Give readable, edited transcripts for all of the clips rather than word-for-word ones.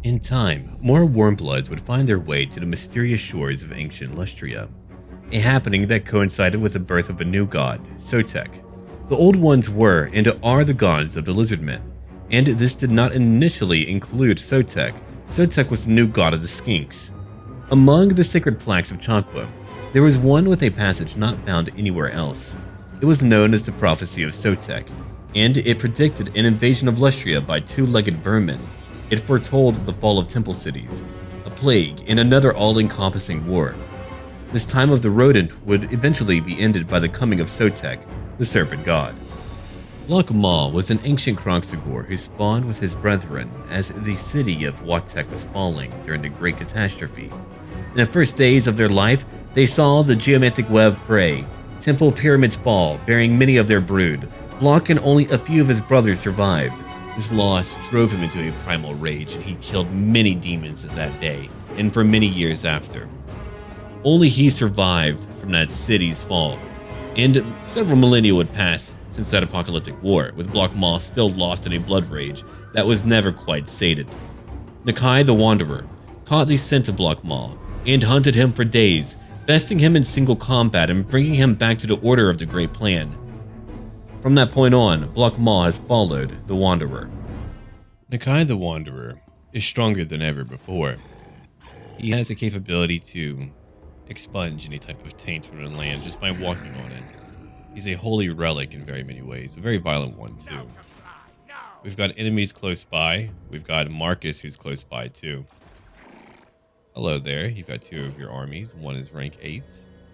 In time, more warmbloods would find their way to the mysterious shores of ancient Lustria, a happening that coincided with the birth of a new god, Sotek. The Old Ones were and are the gods of the Lizardmen, and this did not initially include Sotek. Sotek was the new god of the Skinks. Among the sacred plaques of Chakwa, there was one with a passage not found anywhere else. It was known as the Prophecy of Sotek, and it predicted an invasion of Lustria by two-legged vermin. It foretold the fall of temple cities, a plague, and another all-encompassing war. This time of the rodent would eventually be ended by the coming of Sotek, the serpent god. Loch Maw was an ancient Kroxigor who spawned with his brethren as the city of Watek was falling during the Great Catastrophe. In the first days of their life, they saw the geometric web fray, temple pyramids fall, bearing many of their brood. Block and only a few of his brothers survived. This loss drove him into a primal rage, and he killed many demons that day, and for many years after. Only he survived from that city's fall, and several millennia would pass since that apocalyptic war, with Loch Maw still lost in a blood rage that was never quite sated. Nakai the Wanderer caught the scent of Loch Maw, and hunted him for days, besting him in single combat and bringing him back to the order of the Great Plan. From that point on, Loch Maw has followed the Wanderer. Nakai the Wanderer is stronger than ever before. He has a capability to expunge any type of taint from the land just by walking on it. He's a holy relic in very many ways, a very violent one too. We've got enemies close by. We've got Marcus who's close by too. Hello there, you've got two of your armies. One is rank 8,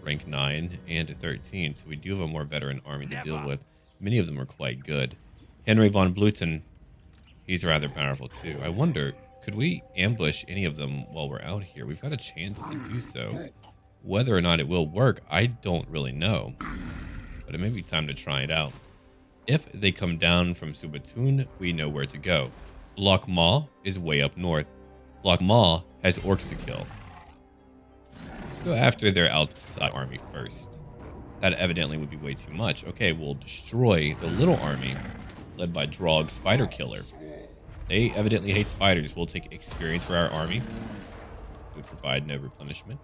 rank 9, and 13, so we do have a more veteran army to deal with. Many of them are quite good. Henry von Bluten, he's rather powerful too. I wonder, could we ambush any of them while we're out here? We've got a chance to do so. Whether or not it will work, I don't really know. But it may be time to try it out. If they come down from Subatun, we know where to go. Loch Maw is way up north. Loch Maw has orcs to kill. Let's go after their outside army first. That evidently would be way too much. Okay, we'll destroy the little army led by Drog Spider Killer. They evidently hate spiders. We'll take experience for our army. We provide no replenishment.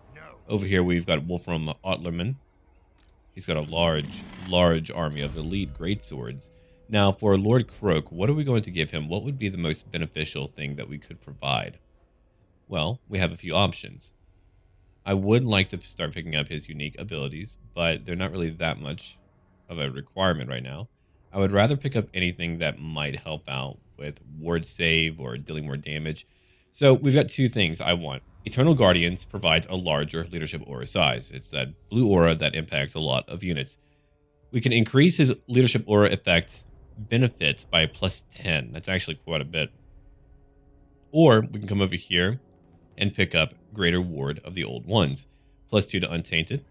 Over here we've got Wolfram Otlerman. He's got a large army of elite greatswords. Now for Lord Croak, what are we going to give him? What would be the most beneficial thing that we could provide? Well, we have a few options. I would like to start picking up his unique abilities, but they're not really that much of a requirement right now. I would rather pick up anything that might help out with ward save or dealing more damage. So we've got two things I want. Eternal Guardians provides a larger leadership aura size. It's that blue aura that impacts a lot of units. We can increase his leadership aura effect benefit by plus 10. That's actually quite a bit. Or we can come over here and pick up Greater Ward of the Old Ones. Plus 2 to Untainted.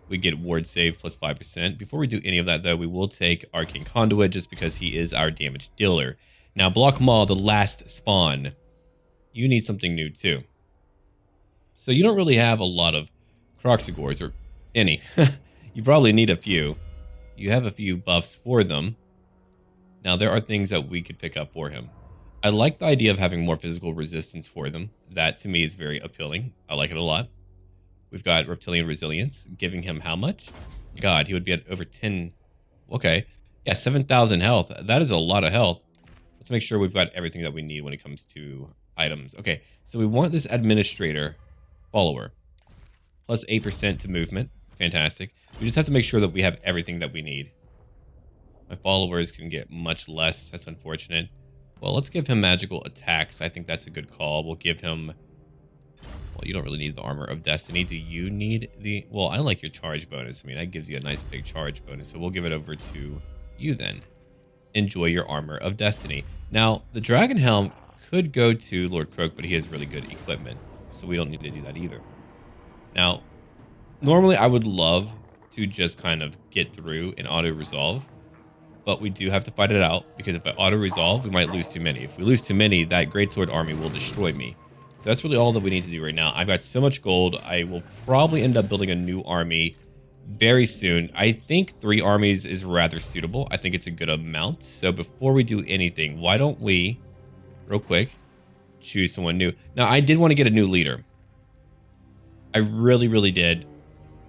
We get Ward Save plus 5%. Before we do any of that, though, we will take Arcane Conduit just because he is our damage dealer. Now, Loch Maw, the last spawn, you need something new, too. So you don't really have a lot of Kroxigors, or any. You probably need a few. You have a few buffs for them. Now, there are things that we could pick up for him. I like the idea of having more physical resistance for them. That, to me, is very appealing. I like it a lot. We've got Reptilian Resilience, giving him how much? God, he would be at over 10. Okay. Yeah, 7,000 health. That is a lot of health. Let's make sure we've got everything that we need when it comes to items. Okay, so we want this Administrator follower. Plus 8% to movement. Fantastic. We just have to make sure that we have everything that we need. My followers can get much less. That's unfortunate. Well, let's give him magical attacks. I think that's a good call. We'll give him... Well, you don't really need the Armor of Destiny. Do you need the... Well, I like your charge bonus. I mean, that gives you a nice big charge bonus. So we'll give it over to you then. Enjoy your Armor of Destiny. Now, the Dragon Helm could go to Lord Croak, but he has really good equipment. So we don't need to do that either. Now, normally I would love to just kind of get through and auto-resolve. But we do have to fight it out, because if I auto-resolve, we might lose too many. If we lose too many, that Greatsword army will destroy me. So that's really all that we need to do right now. I've got so much gold, I will probably end up building a new army very soon. I think 3 armies is rather suitable. I think it's a good amount. So before we do anything, why don't we, real quick, choose someone new. Now, I did want to get a new leader. I really, really did.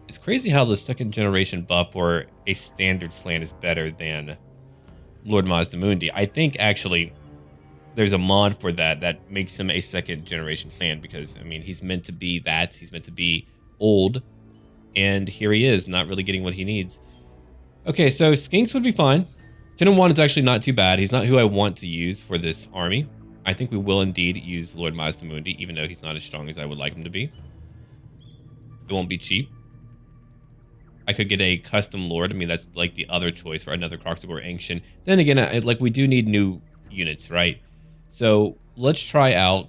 It's crazy how the second generation buff for a standard slant is better than Lord Mazdamundi. I think actually there's a mod for that makes him a second generation slant because, I mean, he's meant to be that. He's meant to be old. And here he is, not really getting what he needs. Okay, so Skinks would be fine. 10 and 1 is actually not too bad. He's not who I want to use for this army. I think we will indeed use Lord Mazdamundi, even though he's not as strong as I would like him to be. It won't be cheap. I could get a custom lord. I mean, that's like the other choice for another Kroxigor Ancient. Then again, like we do need new units, right? So let's try out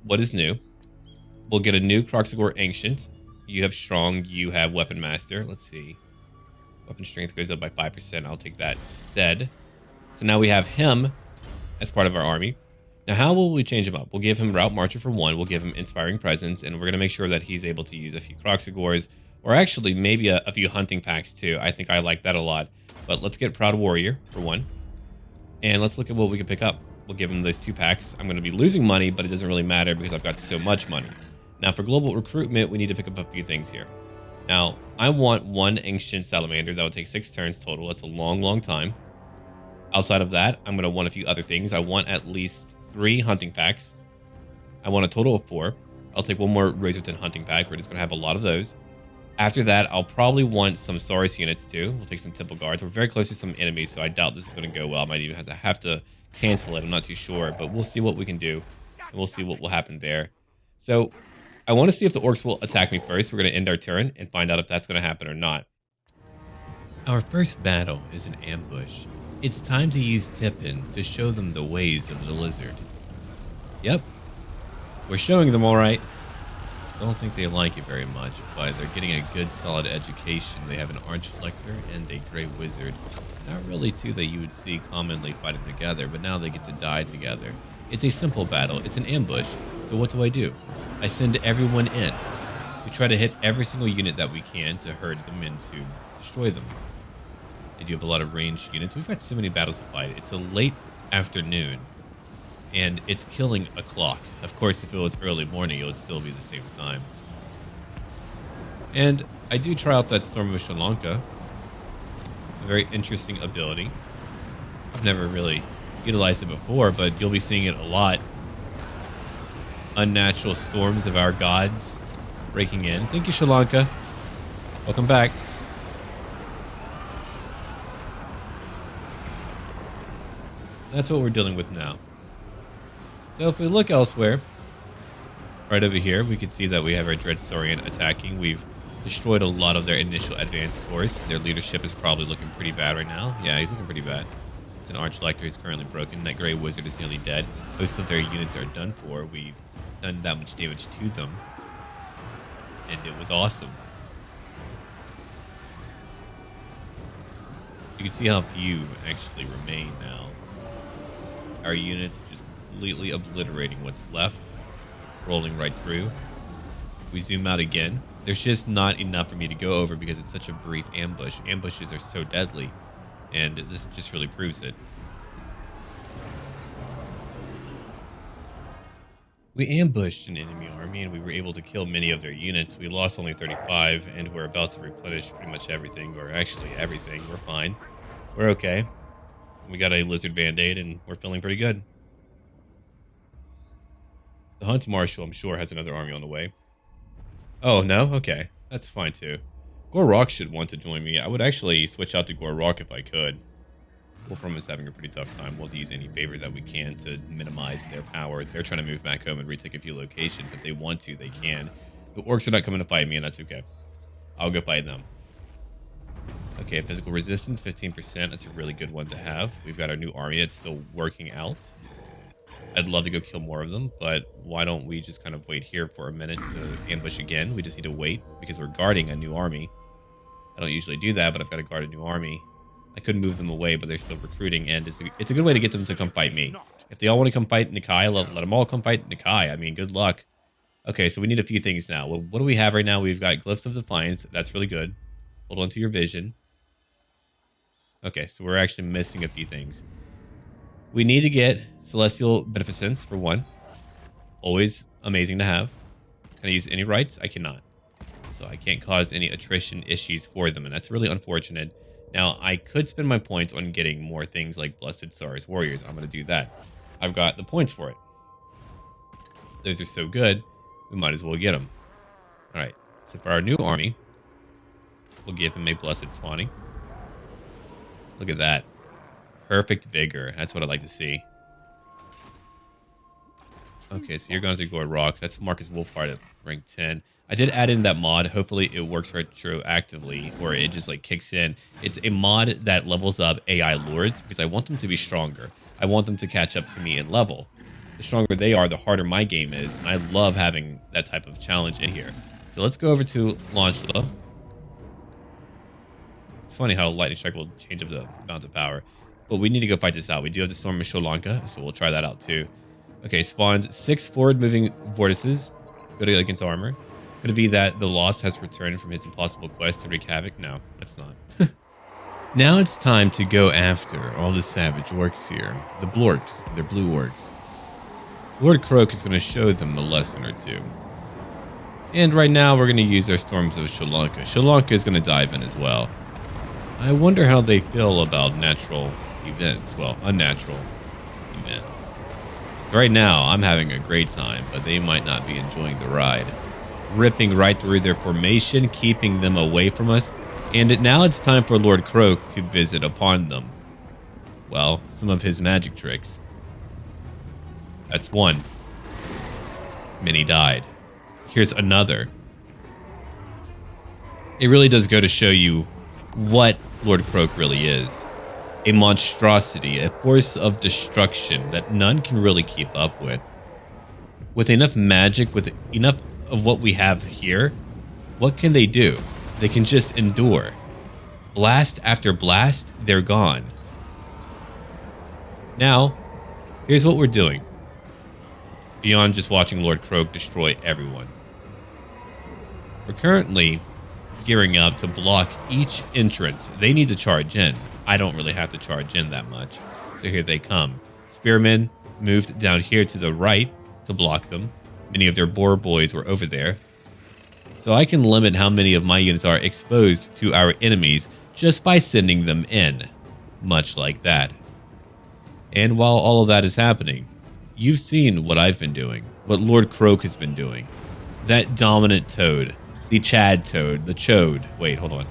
what is new. We'll get a new Kroxigor Ancient. You have strong, you have weapon master. Let's see. Weapon strength goes up by 5%. I'll take that instead. So now we have him as part of our army. Now, how will we change him up? We'll give him Route Marcher for 1. We'll give him Inspiring Presence, and we're going to make sure that he's able to use a few Kroxigors, or actually maybe a few hunting packs too. I think I like that a lot. But let's get Proud Warrior for 1. And let's look at what we can pick up. We'll give him those 2 packs. I'm going to be losing money, but it doesn't really matter because I've got so much money. Now, for global recruitment, we need to pick up a few things here. Now, I want 1 Ancient Salamander. That would take 6 turns total. That's a long, long time. Outside of that, I'm going to want a few other things. I want at least 3 hunting packs. I want a total of 4. I'll take 1 more Razorton hunting pack. We're just going to have a lot of those. After that, I'll probably want some Saurus units too. We'll take some Temple Guards. We're very close to some enemies, so I doubt this is going to go well. I might even have to cancel it. I'm not too sure, but we'll see what we can do. And we'll see what will happen there. So I want to see if the orcs will attack me first. We're going to end our turn and find out if that's going to happen or not. Our first battle is an ambush. It's time to use Tippin to show them the ways of the lizard. Yep, we're showing them all right. I don't think they like it very much, but they're getting a good solid education. They have an Archlector and a Grey Wizard. Not really two that you would see commonly fighting together, but now they get to die together. It's a simple battle. It's an ambush. So what do? I send everyone in. We try to hit every single unit that we can to herd them and to destroy them. They do have a lot of ranged units. We've got so many battles to fight. It's a late afternoon, and it's killing a clock. Of course, if it was early morning, it would still be the same time. And I do try out that Storm of Sri Lanka. A very interesting ability. I've never really utilized it before, but you'll be seeing it a lot. Unnatural storms of our gods breaking in. Thank you, Sri Lanka. Welcome back. That's what we're dealing with now. So if we look elsewhere, right over here, we can see that we have our Dread Saurian attacking. We've destroyed a lot of their initial advanced force. Their leadership is probably looking pretty bad right now. Yeah, he's looking pretty bad. It's an Archlector. He's currently broken. That Grey Wizard is nearly dead. Most of their units are done for. We've done that much damage to them. And it was awesome. You can see how few actually remain now. Our units just completely obliterating what's left, rolling right through. If we zoom out again, there's just not enough for me to go over because it's such a brief ambush. Ambushes are so deadly, and this just really proves it. We ambushed an enemy army, and we were able to kill many of their units. We lost only 35, and we're about to replenish pretty much everything, or actually everything. We're fine. We're okay. We got a lizard band-aid, and we're feeling pretty good. The Hunt's Marshal, I'm sure, has another army on the way. Oh, no? Okay. That's fine, too. Gorok should want to join me. I would actually switch out to Gorok if I could. Wolfram is having a pretty tough time. We'll use any favor that we can to minimize their power. They're trying to move back home and retake a few locations. If they want to, they can. The orcs are not coming to fight me, and that's okay. I'll go fight them. Okay, physical resistance, 15%. That's a really good one to have. We've got our new army that's still working out. I'd love to go kill more of them, but why don't we just kind of wait here for a minute to ambush again? We just need to wait because we're guarding a new army. I don't usually do that, but I've got to guard a new army. I couldn't move them away, but they're still recruiting, and it's a good way to get them to come fight me. If they all want to come fight Nakai, let them all come fight Nakai. I mean, good luck. Okay, so we need a few things now. Well, what do we have right now? We've got Glyphs of Defiance. That's really good. Hold on to your vision. Okay, so we're actually missing a few things. We need to get Celestial Beneficence for 1. Always amazing to have. Can I use any rights? I cannot. So I can't cause any attrition issues for them, and that's really unfortunate. Now, I could spend my points on getting more things like Blessed Stars Warriors. I'm going to do that. I've got the points for it. Those are so good, we might as well get them. All right, so for our new army, we'll give him a Blessed Spawning. Look at that. Perfect vigor. That's what I like to see. Okay, so you're going to go Rock. That's Marcus Wolfhard at rank 10. I did add in that mod. Hopefully it works retroactively, or it just like kicks in. It's a mod that levels up AI lords because I want them to be stronger. I want them to catch up to me in level. The stronger they are, the harder my game is, and I love having that type of challenge in here. So let's go over to launch low. It's funny how Lightning Strike will change up the amount of power. But we need to go fight this out. We do have the Storm of Sri Lanka, so we'll try that out too. Okay, spawns 6 forward-moving vortices. Go to against armor. Could it be that the Lost has returned from his impossible quest to wreak havoc? No, that's not. Now it's time to go after all the savage orcs here. The blorks, they're blue orcs. Lord Croak is going to show them a lesson or two. And right now we're going to use our Storms of Sri Lanka. Sri Lanka is going to dive in as well. I wonder how they feel about natural events. Well, unnatural events. So right now I'm having a great time, but they might not be enjoying the ride. Ripping right through their formation, keeping them away from us. And now it's time for Lord Croak to visit upon them. Well, some of his magic tricks. That's one. Many died. Here's another. It really does go to show you what Lord Croak really is. A monstrosity, a force of destruction that none can really keep up with. With enough magic, with enough of what we have here, what can they do? They can just endure. Blast after blast, they're gone. Now, here's what we're doing. Beyond just watching Lord Croak destroy everyone. We're currently gearing up to block each entrance. They need to charge in. I don't really have to charge in that much. So here they come. Spearmen moved down here to the right to block them. Many of their boar boys were over there. So I can limit how many of my units are exposed to our enemies just by sending them in. Much like that. And while all of that is happening, you've seen what I've been doing. What Lord Croak has been doing. That dominant toad. The Chad toad. The chode. Wait, hold on.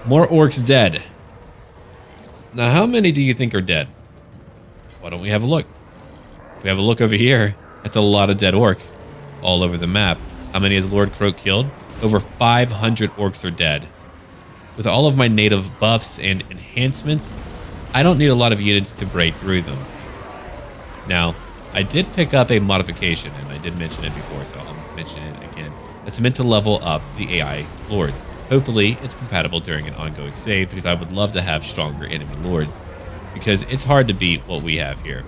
More orcs dead. Now, how many do you think are dead? Why don't we have a look? If we have a look over here, that's a lot of dead orc all over the map. How many has Lord Croak killed? Over 500 orcs are dead. With all of my native buffs and enhancements, I don't need a lot of units to break through them. Now, I did pick up a modification, and I did mention it before, so I'll mention it again. It's meant to level up the AI lords. Hopefully, it's compatible during an ongoing save, because I would love to have stronger enemy lords, because it's hard to beat what we have here.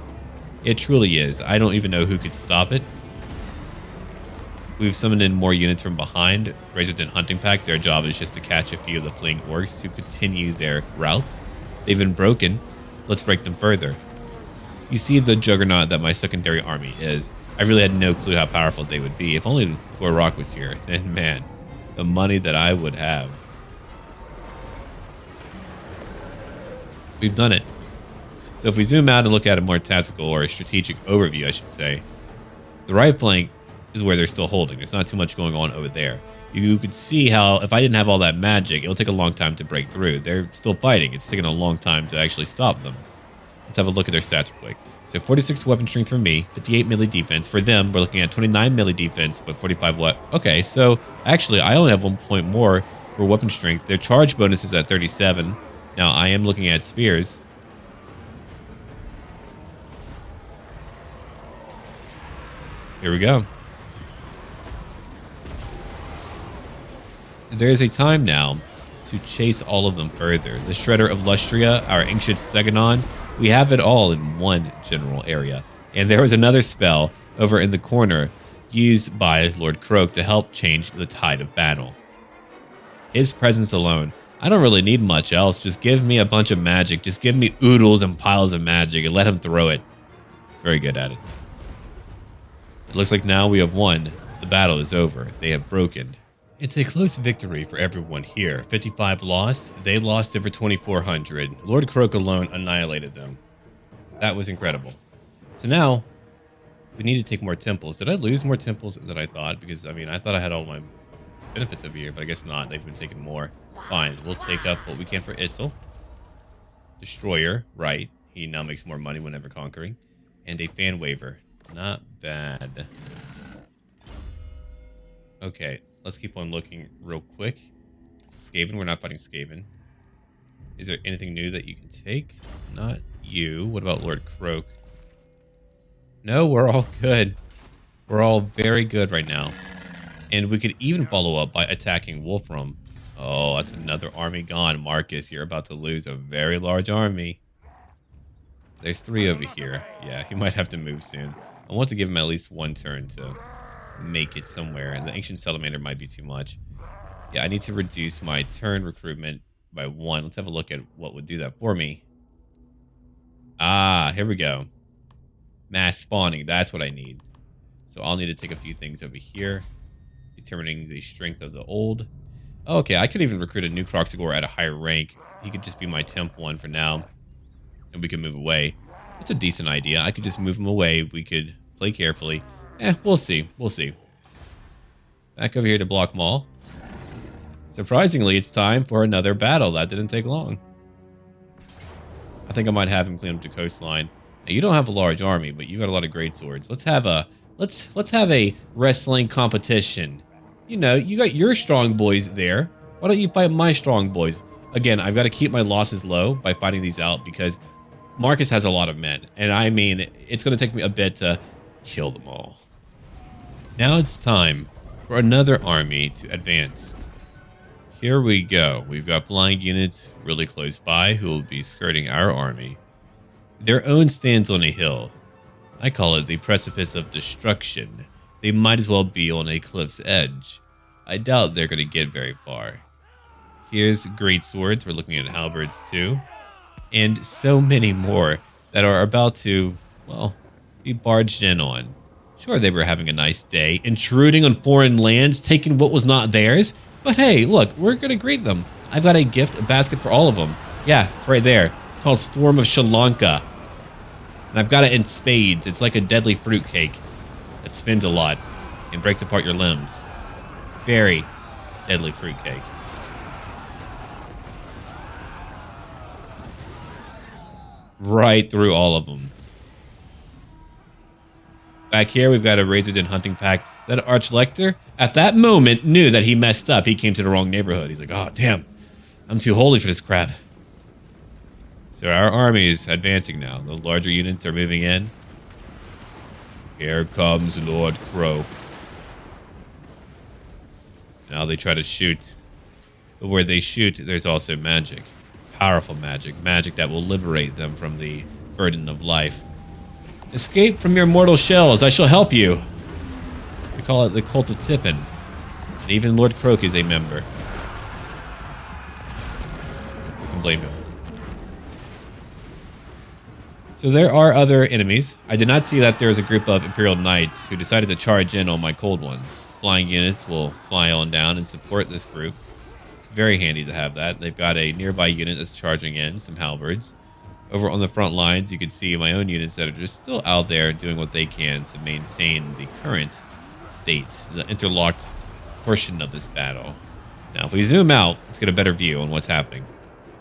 It truly is. I don't even know who could stop it. We've summoned in more units from behind. Razorton Hunting Pack, their job is just to catch a few of the fleeing orcs to continue their routes. They've been broken. Let's break them further. You see the juggernaut that my secondary army is. I really had no clue how powerful they would be. If only Karak was here, then man, the money that I would have. We've done it. So if we zoom out and look at a more tactical or a strategic overview, I should say, the right flank is where they're still holding. There's not too much going on over there. You could see how if I didn't have all that magic, it'll take a long time to break through. They're still fighting. It's taking a long time to actually stop them. Let's have a look at their stats real quick. So 46 weapon strength for me, 58 melee defense. For them, we're looking at 29 melee defense, but 45 what? Okay, so actually, I only have 1 point more for weapon strength. Their charge bonus is at 37. Now, I am looking at spears. Here we go. There is a time now to chase all of them further. The Shredder of Lustria, our Ancient Stegonon, we have it all in one general area. And there was another spell over in the corner used by Lord Croak to help change the tide of battle. His presence alone, I don't really need much else. Just give me a bunch of magic. Just give me oodles and piles of magic and let him throw it. He's very good at it. It looks like now we have won. The battle is over. They have broken. It's a close victory for everyone here. 55 lost. They lost over 2,400. Lord Croak alone annihilated them. That was incredible. So now, we need to take more temples. Did I lose more temples than I thought? Because, I mean, I thought I had all my benefits over here, but I guess not. They've been taking more. Fine. We'll take up what we can for Issel. Destroyer. Right. He now makes more money whenever conquering. And a fan waver. Not bad. Okay. Let's keep on looking real quick. Skaven. We're not fighting Skaven. Is there anything new that you can take? Not you. What about Lord Croak? No, we're all good. We're all very good right now. And we could even follow up by attacking Wolfram. Oh, that's another army gone. Marcus, you're about to lose a very large army. There's 3 over here. Yeah, he might have to move soon. I want to give him at least 1 turn to make it somewhere. And the Ancient Salamander might be too much. Yeah, I need to reduce my turn recruitment by 1. Let's have a look at what would do that for me. Ah, here we go. Mass spawning. That's what I need. So I'll need to take a few things over here. Determining the strength of the old. Okay, I could even recruit a new Kroxigor at a higher rank. He could just be my temp 1 for now. And we can move away. It's a decent idea. I could just move him away. We could play carefully. We'll see. We'll see. Back over here to block Maul. Surprisingly, it's time for another battle. That didn't take long. I think I might have him clean up the coastline. Now, you don't have a large army, but you've got a lot of great swords. Let's have a let's have a wrestling competition. You know, you got your strong boys there. Why don't you fight my strong boys? Again, I've got to keep my losses low by fighting these out because Marcus has a lot of men. And I mean, it's going to take me a bit to kill them all. Now it's time for another army to advance. Here we go. We've got flying units really close by who will be skirting our army. Their own stands on a hill. I call it the precipice of destruction. They might as well be on a cliff's edge. I doubt they're going to get very far. Here's great swords. We're looking at halberds too. And so many more that are about to, well, be barged in on. Sure, they were having a nice day, intruding on foreign lands, taking what was not theirs. But hey, look, we're going to greet them. I've got a basket for all of them. Yeah, it's right there. It's called Storm of Sri Lanka. And I've got it in spades. It's like a deadly fruitcake that spins a lot and breaks apart your limbs. Very deadly fruitcake. Right through all of them. Back here, we've got a Razorden hunting pack. That Archlector, at that moment, knew that he messed up. He came to the wrong neighborhood. He's like, oh, damn. I'm too holy for this crap. So our army is advancing now. The larger units are moving in. Here comes Lord Croak. Now they try to shoot. But where they shoot, there's also magic. Powerful magic. Magic that will liberate them from the burden of life. Escape from your mortal shells. I shall help you. We call it the Cult of Tippin. And even Lord Croak is a member. Who can blame him? So there are other enemies. I did not see that there was a group of Imperial Knights who decided to charge in on my cold ones. Flying units will fly on down and support this group. It's very handy to have that. They've got a nearby unit that's charging in, some halberds. Over on the front lines, you can see my own units that are just still out there doing what they can to maintain the current state, the interlocked portion of this battle. Now, if we zoom out, let's get a better view on what's happening.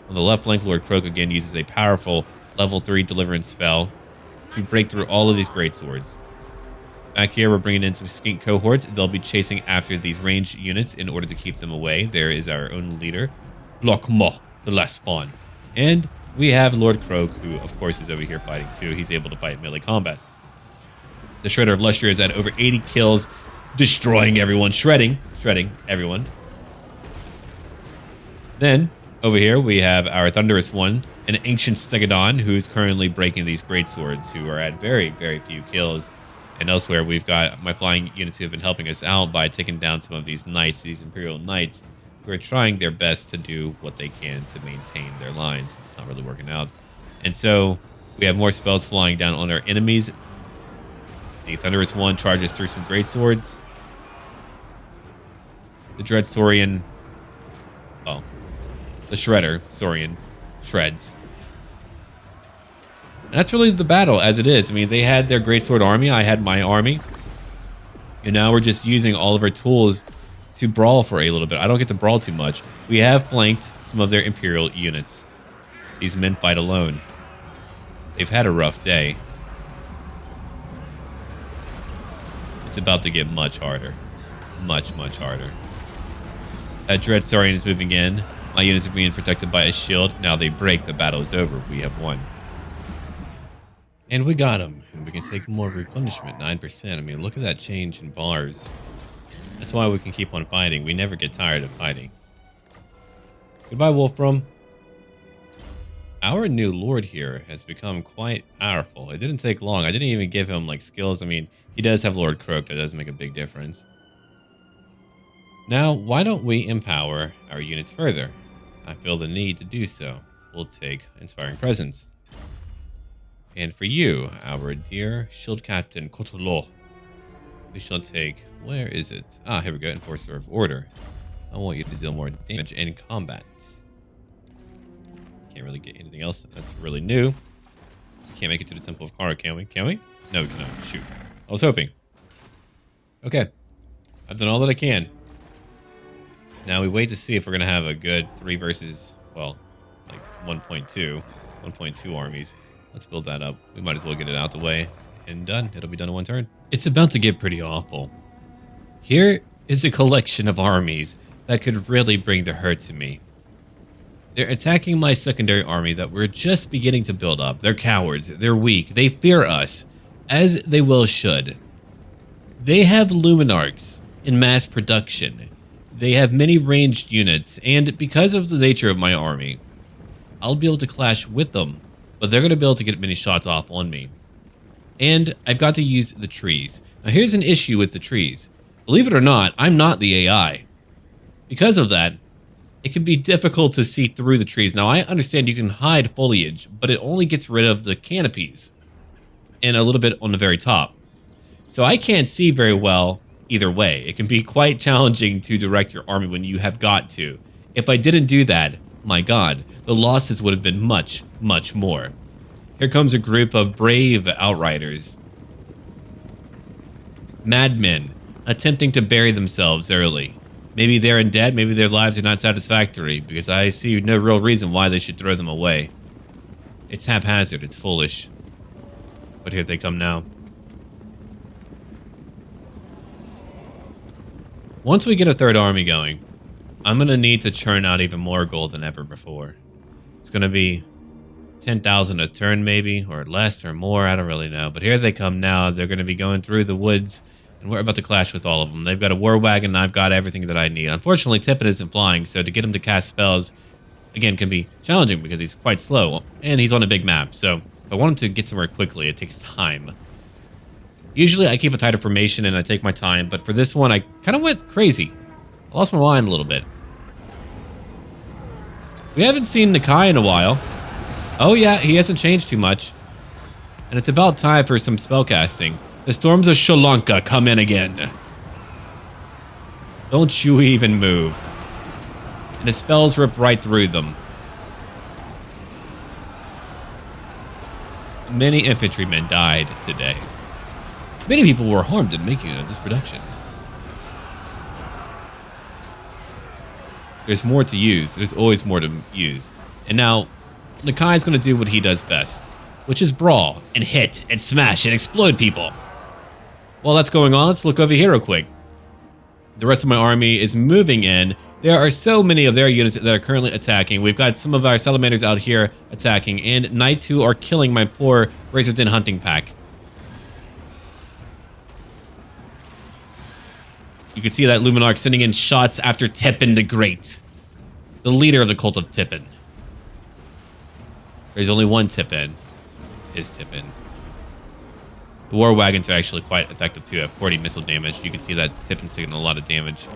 On the left flank, Lord Croak again uses a powerful level 3 deliverance spell to break through all of these great swords. Back here, we're bringing in some skink cohorts. They'll be chasing after these ranged units in order to keep them away. There is our own leader, Lokmo, the last spawn. And we have Lord Croak, who, of course, is over here fighting too. He's able to fight melee combat. The Shredder of Lustria is at over 80 kills, destroying everyone, shredding everyone. Then, over here, we have our Thunderous One, an Ancient Stegodon, who's currently breaking these great swords, who are at very, very few kills. And elsewhere, we've got my flying units who have been helping us out by taking down some of these knights, these Imperial Knights, who are trying their best to do what they can to maintain their lines, but it's not really working out. And so we have more spells flying down on our enemies. The Thunderous One charges through some great swords. The Dread Saurian, well, the Shredder Saurian shreds. And that's really the battle as it is. I mean, they had their greatsword army. I had my army. And now we're just using all of our tools to brawl for a little bit. I don't get to brawl too much. We have flanked some of their Imperial units. These men fight alone. They've had a rough day. It's about to get much harder. Much, much harder. That Dread Saurian is moving in. My units are being protected by a shield. Now they break. The battle is over. We have won. And we got him. And we can take more replenishment, 9%. I mean, look at that change in bars. That's why we can keep on fighting. We never get tired of fighting. Goodbye, Wolfram. Our new lord here has become quite powerful. It didn't take long. I didn't even give him, like, skills. I mean, he does have Lord Croak. That does make a big difference. Now, why don't we empower our units further? I feel the need to do so. We'll take Inspiring Presence. And for you, our dear Shield Captain Kotolo, we shall take, where is it? Ah, here we go, Enforcer of Order. I want you to deal more damage in combat. Can't really get anything else that's really new. Can't make it to the Temple of Karak, can we? Can we? No, we cannot. Shoot. I was hoping. Okay. I've done all that I can. Now we wait to see if we're going to have a good 3 versus, well, like 1.2 armies. Let's build that up. We might as well get it out the way and done. It'll be done in one turn. It's about to get pretty awful. Here is a collection of armies that could really bring the hurt to me. They're attacking my secondary army that we're just beginning to build up. They're cowards. They're weak. They fear us, as they well should. They have Luminarchs in mass production. They have many ranged units, and because of the nature of my army, I'll be able to clash with them, but they're going to be able to get many shots off on me. And I've got to use the trees. Now here's an issue with the trees. Believe it or not, I'm not the AI. Because of that, it can be difficult to see through the trees. Now I understand you can hide foliage, but it only gets rid of the canopies and a little bit on the very top. So I can't see very well either way. It can be quite challenging to direct your army when you have got to. If I didn't do that, my god, the losses would have been much, much more. Here comes a group of brave outriders. Madmen attempting to bury themselves early. Maybe they're in debt, maybe their lives are not satisfactory, because I see no real reason why they should throw them away. It's haphazard, it's foolish. But here they come now. Once we get a third army going, I'm going to need to churn out even more gold than ever before. It's going to be 10,000 a turn maybe, or less or more, I don't really know. But here they come now. They're going to be going through the woods, and we're about to clash with all of them. They've got a war wagon, and I've got everything that I need. Unfortunately, Tippin isn't flying, so to get him to cast spells, again, can be challenging because he's quite slow, and he's on a big map. So if I want him to get somewhere quickly, it takes time. Usually I keep a tighter formation and I take my time, but for this one, I kind of went crazy. I lost my mind a little bit. We haven't seen Nakai in a while. Oh yeah, he hasn't changed too much. And it's about time for some spellcasting. The storms of Sri Lanka come in again. Don't you even move. And the spells rip right through them. Many infantrymen died today. Many people were harmed in making it of this production. There's more to use. There's always more to use. And now, Nakai is going to do what he does best, which is brawl and hit and smash and explode people. While that's going on, let's look over here real quick. The rest of my army is moving in. There are so many of their units that are currently attacking. We've got some of our salamanders out here attacking, and knights who are killing my poor Razor's Den hunting pack. You can see that Luminarch sending in shots after Tippin the Great, the leader of the cult of Tippin. There's only one Tippin. Is Tippin. The war wagons are actually quite effective too at 40 missile damage. You can see that Tippin's taking a lot of damage.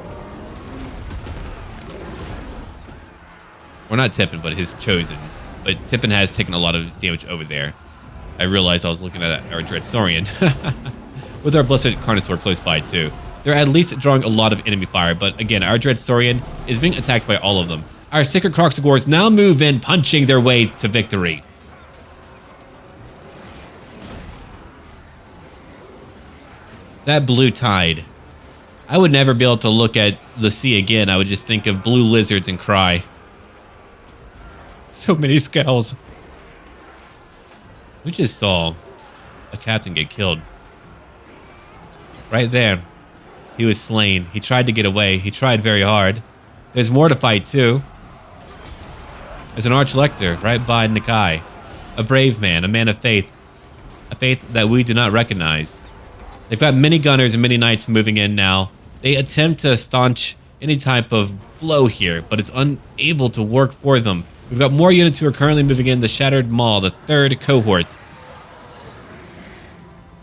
Or not Tippin, but his chosen. But Tippin has taken a lot of damage over there. I realized I was looking at our Dread Saurian. with our Blessed Carnosaur close by too. They're at least drawing a lot of enemy fire, but again, our Dread Saurian is being attacked by all of them. Our Sacred Kroxigors now move in, punching their way to victory. That blue tide. I would never be able to look at the sea again. I would just think of blue lizards and cry. So many skulls. We just saw a captain get killed. Right there. He was slain. He tried to get away. He tried very hard. There's more to fight too. There's an Archlector right by Nakai. A brave man, a man of faith. A faith that we do not recognize. They've got many gunners and many knights moving in now. They attempt to staunch any type of blow here, but it's unable to work for them. We've got more units who are currently moving in. The Shattered Maw, the third cohort.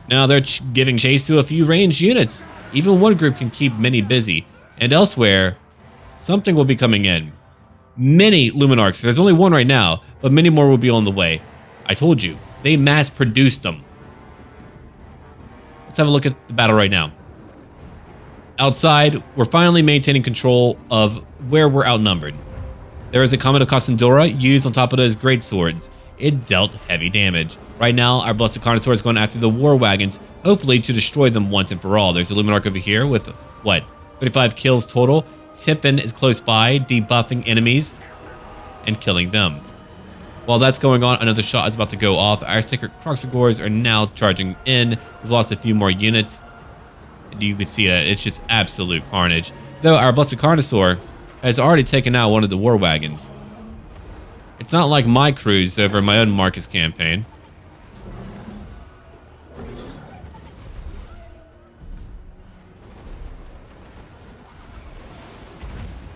Now they're giving chase to a few ranged units. Even one group can keep many busy. And elsewhere, something will be coming in. Many Luminarchs. There's only one right now, but many more will be on the way. I told you, they mass produced them. Let's have a look at the battle right now. Outside, we're finally maintaining control of where we're outnumbered. There is a Comet of Cassandora used on top of those great swords. It dealt heavy damage. Right now, our Blessed Carnosaur is going after the war wagons, hopefully to destroy them once and for all. There's a Luminarch over here with, what, 35 kills total. Tippin is close by, debuffing enemies and killing them. While that's going on, another shot is about to go off. Our Sacred Kroxigors are now charging in. We've lost a few more units. And you can see that it's just absolute carnage. Though our Blessed Carnosaur has already taken out one of the war wagons. It's not like my cruise over my own Marcus campaign.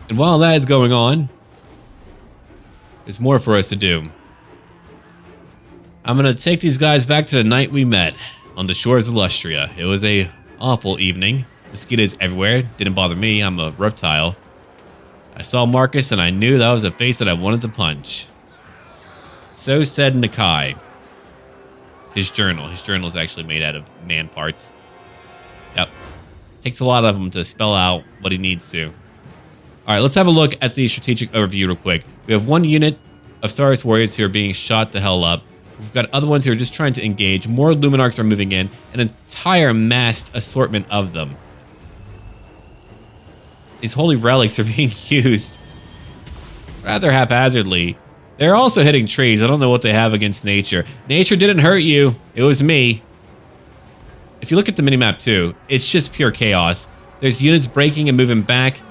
And while that is going on, there's more for us to do. I'm gonna take these guys back to the night we met on the shores of Lustria. It was a awful evening. Mosquitoes everywhere. Didn't bother me. I'm a reptile. I saw Marcus and I knew that was a face that I wanted to punch. So said Nakai. His journal. His journal is actually made out of man parts. Yep. Takes a lot of them to spell out what he needs to. Alright, let's have a look at the strategic overview real quick. We have one unit of Saurus warriors who are being shot the hell up. We've got other ones who are just trying to engage. More Luminarchs are moving in. An entire massed assortment of them. These holy relics are being used rather haphazardly. They're also hitting trees. I don't know what they have against nature. Nature didn't hurt you. It was me. If you look at the minimap too, it's just pure chaos. There's units breaking and moving back.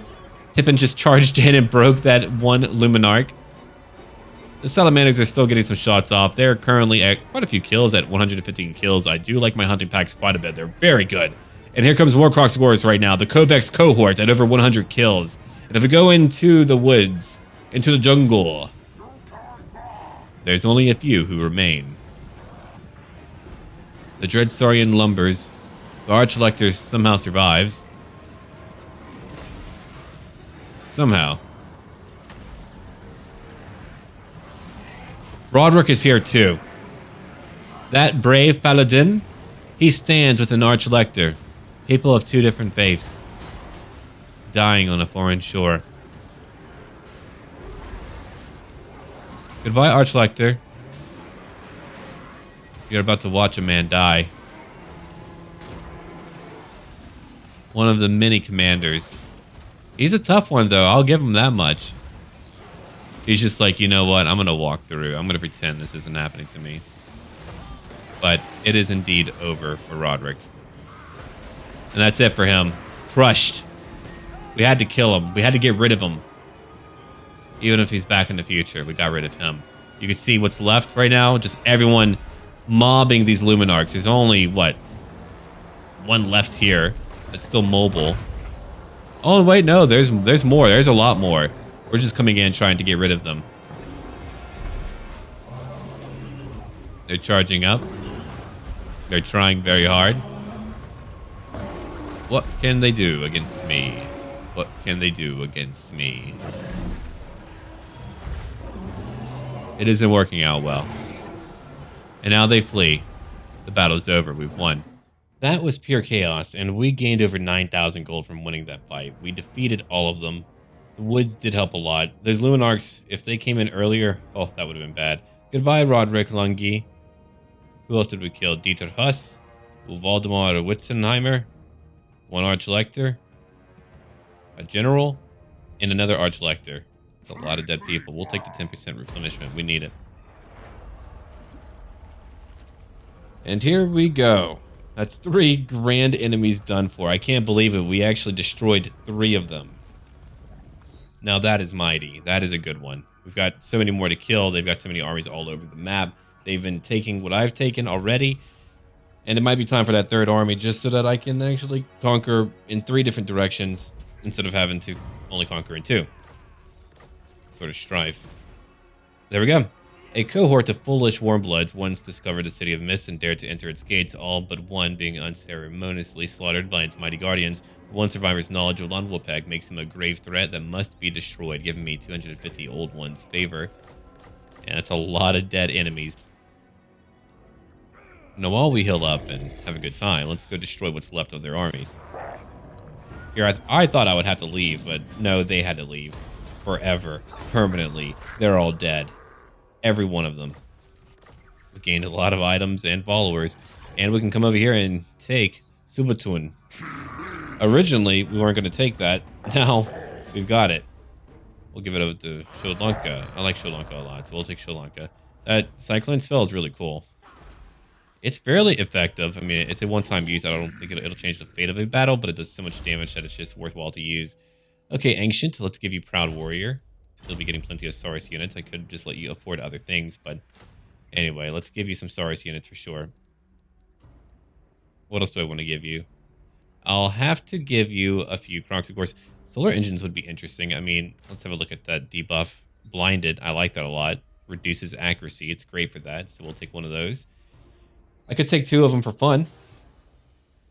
Tippin just charged in and broke that one Luminarch. The Salamanders are still getting some shots off. They're currently at quite a few kills, at 115 kills. I do like my hunting packs quite a bit. They're very good. And here comes more Kroxigors right now. The Kovex cohort at over 100 kills. And if we go into the woods, into the jungle, there's only a few who remain. The Dread Saurian lumbers. The Archlector somehow survives. Somehow. Roderick is here too. That brave paladin, he stands with an Archlector. People of two different faiths. Dying on a foreign shore. Goodbye, Archlector. You're about to watch a man die. One of the many commanders. He's a tough one, though. I'll give him that much. He's just like, you know what? I'm going to walk through. I'm going to pretend this isn't happening to me. But it is indeed over for Roderick. And that's it for him. Crushed. We had to kill him. We had to get rid of him. Even if he's back in the future, we got rid of him. You can see what's left right now. Just everyone mobbing these Luminarchs. There's only, what? One left here that's still mobile. Oh, wait, no. There's more. There's a lot more. We're just coming in trying to get rid of them. They're charging up. They're trying very hard. What can they do against me? What can they do against me? It isn't working out well. And now they flee. The battle's over. We've won. That was pure chaos, and we gained over 9,000 gold from winning that fight. We defeated all of them. The woods did help a lot. Those Luminarchs, if they came in earlier, oh, that would have been bad. Goodbye, Roderick Lungi. Who else did we kill? Dieter Huss, Valdemar Witzenheimer, one Archlector, a General, and another Archlector. That's a lot of dead people. We'll take the 10% replenishment. We need it. And here we go. That's 3 grand enemies done for. I can't believe it. We actually destroyed 3 of them. Now that is mighty. That is a good one. We've got so many more to kill. They've got so many armies all over the map. They've been taking what I've taken already. And it might be time for that 3rd army just so that I can actually conquer in 3 different directions instead of having to only conquer in 2. Sort of strife. There we go. A cohort of foolish warmbloods once discovered the City of Mist and dared to enter its gates, all but one being unceremoniously slaughtered by its mighty guardians. The one survivor's knowledge of Lonwopeg makes him a grave threat that must be destroyed, giving me 250 old ones' favor. And that's a lot of dead enemies. Now, while we heal up and have a good time, let's go destroy what's left of their armies. Here, I thought I would have to leave, but no, they had to leave. Forever. Permanently. They're all dead. Every one of them. We gained a lot of items and followers. And we can come over here and take Subatun. Originally, we weren't going to take that. Now, we've got it. We'll give it over to Sri Lanka. I like Sri Lanka a lot, so we'll take Sri Lanka. That Cyclone spell is really cool. It's fairly effective. I mean, it's a one-time use. I don't think it'll change the fate of a battle, but it does so much damage that it's just worthwhile to use. Okay, Ancient, let's give you Proud Warrior. You'll be getting plenty of Saurus units. I could just let you afford other things, but anyway, let's give you some Saurus units for sure. What else do I want to give you? I'll have to give you a few Crocs, of course. Solar Engines would be interesting. I mean, let's have a look at that debuff. Blinded, I like that a lot. Reduces accuracy. It's great for that, so we'll take one of those. I could take 2 of them for fun.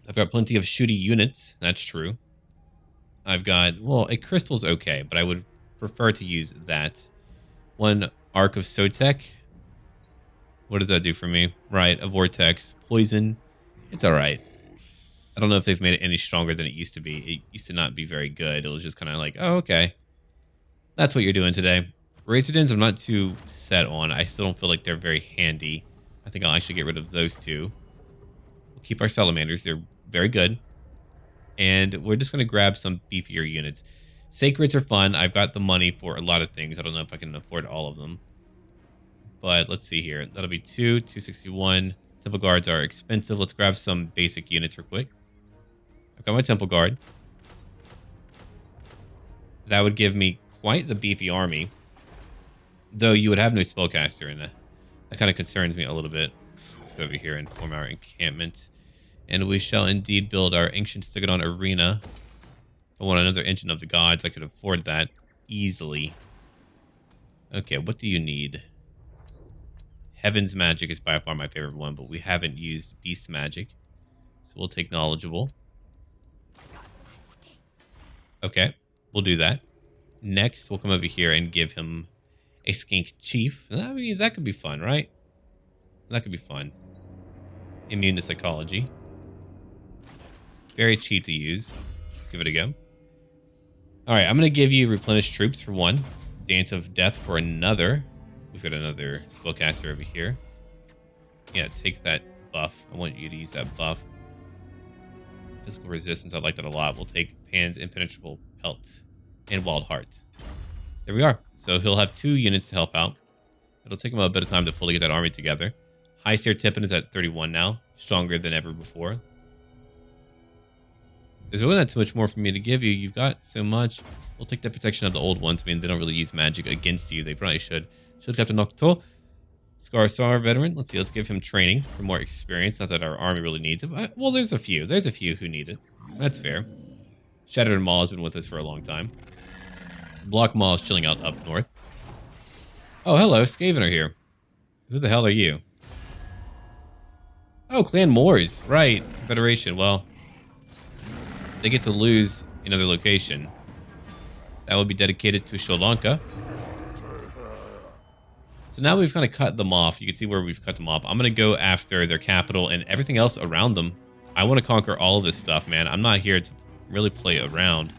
I've got plenty of shooty units. That's true. I've got, well, a crystal's okay, but I would prefer to use that. 1 Arc of Sotek. What does that do for me? Right, a Vortex Poison. It's alright. I don't know if they've made it any stronger than it used to be. It used to not be very good. It was just kind of like, oh, okay. That's what you're doing today. Razordins I'm not too set on. I still don't feel like they're very handy. I think I'll actually get rid of those 2. We'll keep our Salamanders. They're very good. And we're just going to grab some beefier units. Sacreds are fun. I've got the money for a lot of things. I don't know if I can afford all of them. But let's see here. That'll be 261. Temple Guards are expensive. Let's grab some basic units real quick. I've got my Temple Guard. That would give me quite the beefy army. Though you would have no spellcaster in it. That kind of concerns me a little bit. Let's go over here and form our encampment. And we shall indeed build our Ancient Stegodon Arena. If I want another Engine of the Gods, I could afford that easily. Okay, what do you need? Heaven's Magic is by far my favorite one, but we haven't used Beast Magic. So we'll take Knowledgeable. Okay, we'll do that. Next, we'll come over here and give him a Skink Chief. I mean, that could be fun, right? That could be fun. Immune to Psychology. Very cheap to use. Let's give it a go. Alright, I'm going to give you Replenish Troops for 1. Dance of Death for another. We've got another Spellcaster over here. Yeah, take that buff. I want you to use that buff. Physical Resistance, I like that a lot. We'll take Pan's Impenetrable Pelt and Wild Heart. There we are. So he'll have 2 units to help out. It'll take him a bit of time to fully get that army together. High Stair Tippin is at 31 now. Stronger than ever before. There's really not too much more for me to give you. You've got so much. We'll take the protection of the old ones. I mean, they don't really use magic against you. They probably should. Shield Captain Nocto. Scarsar veteran. Let's see. Let's give him training for more experience. Not that our army really needs it. But, well, there's a few. There's a few who need it. That's fair. Shattered Maw has been with us for a long time. Block Maw is chilling out up north. Oh, hello. Skaven are here. Who the hell are you? Oh, Clan Moors. Right. Federation. Well, they get to lose another location. That would be dedicated to Sri Lanka. So now we've kind of cut them off. You can see where we've cut them off. I'm going to go after their capital and everything else around them. I want to conquer all of this stuff, man. I'm not here to really play around.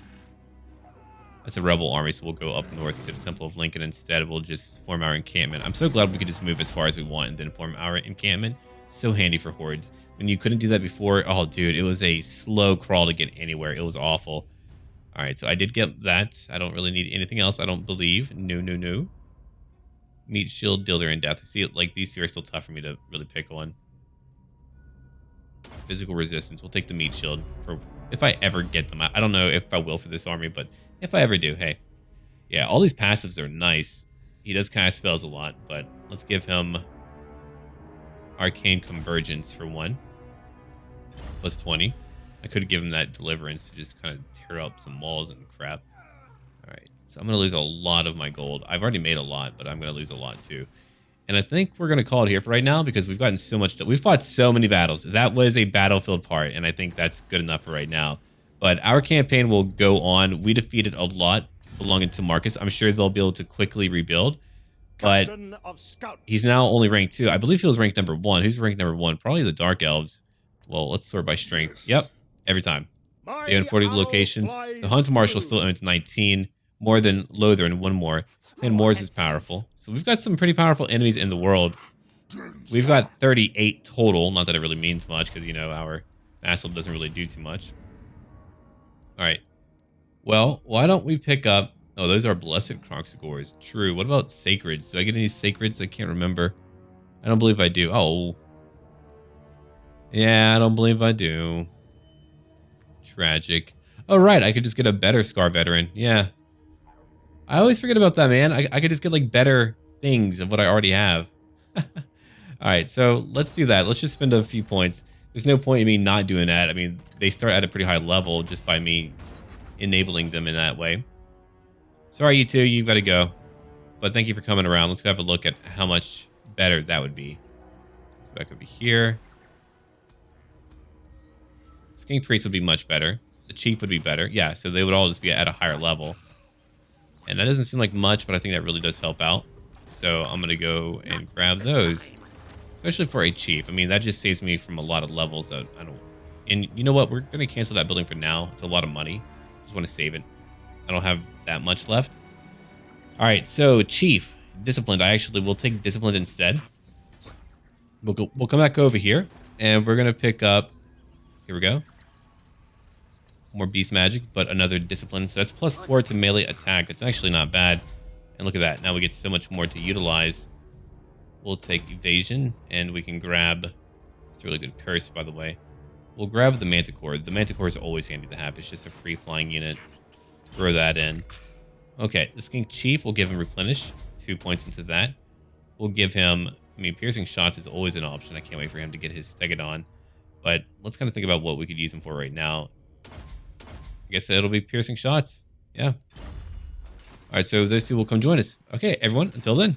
That's a rebel army, so we'll go up north to the Temple of Lincoln instead. We'll just form our encampment. I'm so glad we could just move as far as we want and then form our encampment. So handy for hordes. When you couldn't do that before, oh, dude, it was a slow crawl to get anywhere. It was awful. All right, so I did get that. I don't really need anything else, I don't believe. No, no, no. Meat Shield, Dilder, and Death. See, like, these two are still tough for me to really pick one. Physical resistance. We'll take the Meat Shield for if I ever get them. I don't know if I will for this army, but if I ever do, hey. Yeah, all these passives are nice. He does cast spells a lot, but let's give him Arcane Convergence for 1. Plus 20. I could have given him that Deliverance to just kind of tear up some walls and crap. Alright, so I'm going to lose a lot of my gold. I've already made a lot, but I'm going to lose a lot too. And I think we're going to call it here for right now because we've gotten so much. We've fought so many battles. That was a battlefield part, and I think that's good enough for right now. But our campaign will go on. We defeated a lot belonging to Marcus. I'm sure they'll be able to quickly rebuild. But he's now only ranked 2. I believe he was ranked number 1. Who's ranked number 1? Probably the Dark Elves. Well, let's sort by strength. Yep, every time. They own 40 locations. The Hunt Marshal still owns 19. More than Lothern, 1 more. And Moors is powerful. So we've got some pretty powerful enemies in the world. We've got 38 total. Not that it really means much because, you know, our vassal doesn't really do too much. All right. Well, why don't we pick up... Oh, those are Blessed Croxagores. True. What about Sacreds? Do I get any Sacreds? I can't remember. I don't believe I do. Oh. Yeah, I don't believe I do. Tragic. Oh, right. I could just get a better Scar Veteran. Yeah. I always forget about that, man. I could just get, like, better things of what I already have. All right, so let's do that. Let's just spend a few points. There's no point in me not doing that. I mean, they start at a pretty high level just by me enabling them in that way. Sorry, you two. You've got to go. But thank you for coming around. Let's go have a look at how much better that would be. Let's go back over here. Skink Priest would be much better. The Chief would be better. Yeah, so they would all just be at a higher level. And that doesn't seem like much, but I think that really does help out. So I'm going to go and grab those. Especially for a Chief. I mean, that just saves me from a lot of levels that I don't... And you know what? We're going to cancel that building for now. It's a lot of money. Just want to save it. I don't have that much left. All right, so Chief. Disciplined. I actually will take Disciplined instead. We'll come back over here. And we're going to pick up... Here we go. More beast magic, but another discipline. So that's plus 4 to melee attack. It's actually not bad. And look at that. Now we get so much more to utilize. We'll take evasion, and we can grab... It's a really good curse, by the way. We'll grab the Manticore. The Manticore is always handy to have. It's just a free flying unit. Throw that in. Okay, the Skink Chief, we'll give him replenish. 2 points into that. We'll give him... I mean, piercing shots is always an option. I can't wait for him to get his Stegodon. But let's kind of think about what we could use him for right now. I guess it'll be piercing shots. Yeah. All right, so those two will come join us. Okay, everyone, until then.